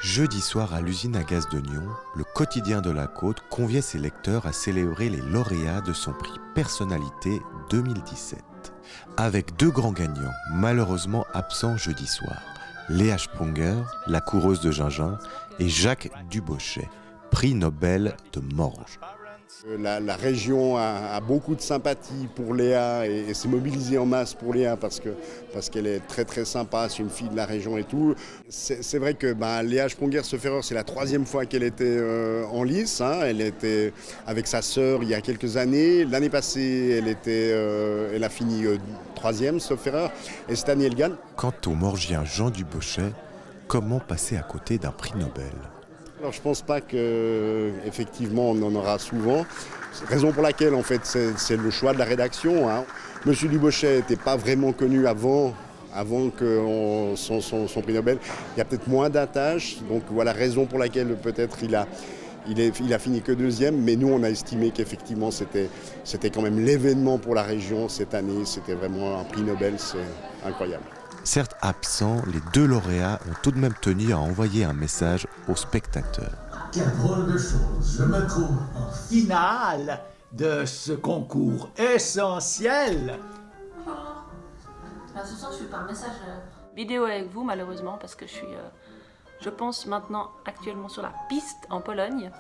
Jeudi soir à l'usine à gaz de Nyon, le quotidien de la Côte conviait ses lecteurs à célébrer les lauréats de son prix Personnalité 2017. Avec deux grands gagnants, malheureusement absents jeudi soir. Léa Sprunger, la coureuse de Gingin, et Jacques Dubochet, prix Nobel de Morges. La région a beaucoup de sympathie pour Léa et s'est mobilisée en masse pour Léa parce qu'elle est très très sympa, c'est une fille de la région et tout. C'est vrai que Léa Sprunger, ce ferreur, c'est la 3e fois qu'elle était en lice. Elle était avec sa sœur il y a quelques années. L'année passée, elle a fini 3e, sauf erreur. Et cette année, elle gagne. Quant au Morgien Jean Dubochet, comment passer à côté d'un prix Nobel ? Alors, je ne pense pas qu'effectivement on en aura souvent. Raison pour laquelle en fait c'est le choix de la rédaction. Monsieur Dubochet n'était pas vraiment connu avant que son prix Nobel. Il y a peut-être moins d'attaches. Donc voilà, raison pour laquelle peut-être il a fini que 2e. Mais nous on a estimé qu'effectivement c'était quand même l'événement pour la région cette année. C'était vraiment un prix Nobel, c'est incroyable. Certes absents, les deux lauréats ont tout de même tenu à envoyer un message aux spectateurs. Quelle drôle de chose, je me trouve en finale de ce concours essentiel. Ce soir, je suis par message vidéo avec vous, malheureusement, parce que je pense maintenant actuellement sur la piste en Pologne.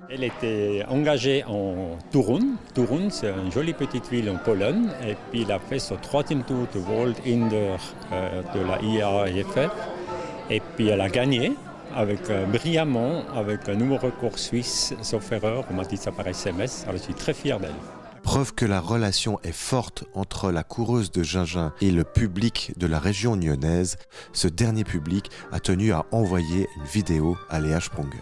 Elle était engagée en Toruń. Toruń, c'est une jolie petite ville en Pologne. Et puis, elle a fait son 3e tour de World Indoor de la IAAF. Et puis, elle a gagné brillamment avec un nouveau record suisse, sauf erreur. On m'a dit ça par SMS. Alors, je suis très fier d'elle. Preuve que la relation est forte entre la coureuse de Gingin et le public de la région nyonnaise, ce dernier public a tenu à envoyer une vidéo à Léa Sprunger.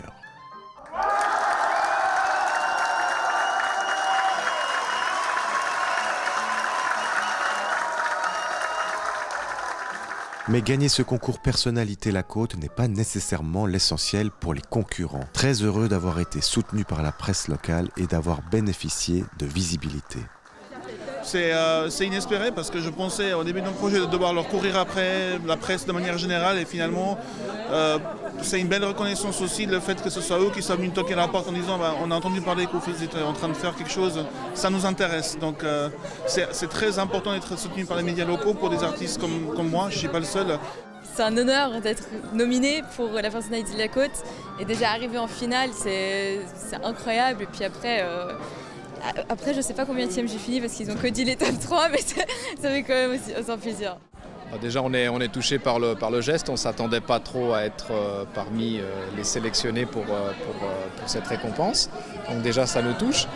Mais gagner ce concours Personnalité La Côte n'est pas nécessairement l'essentiel pour les concurrents. Très heureux d'avoir été soutenus par la presse locale et d'avoir bénéficié de visibilité. C'est inespéré parce que je pensais au début de mon projet de devoir leur courir après la presse de manière générale et finalement c'est une belle reconnaissance aussi le fait que ce soit eux qui soient venus toquer à la porte en disant on a entendu parler que vous étiez en train de faire quelque chose, ça nous intéresse. Donc c'est très important d'être soutenu par les médias locaux pour des artistes comme moi, je ne suis pas le seul. C'est un honneur d'être nominé pour la personnalité de la Côte et déjà arriver en finale, c'est incroyable. Et puis après, je sais pas combien de j'ai fini parce qu'ils ont que dit les top 3, mais ça fait quand même aussi autant plaisir. Déjà, on est touché par le geste. On ne s'attendait pas trop à être parmi les sélectionnés pour cette récompense. Donc déjà, ça nous touche.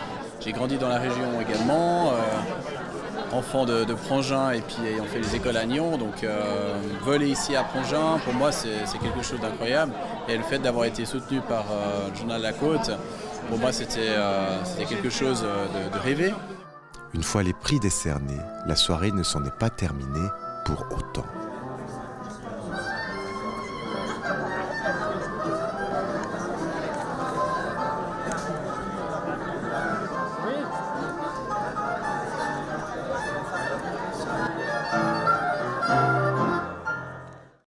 J'ai grandi dans la région également, enfant de Prangin et puis ayant fait les écoles à Nyon. Donc voler ici à Prangin, pour moi, c'est quelque chose d'incroyable. Et le fait d'avoir été soutenu par le journal La Côte, pour moi, c'était quelque chose de rêvé. Une fois les prix décernés, la soirée ne s'en est pas terminée pour autant.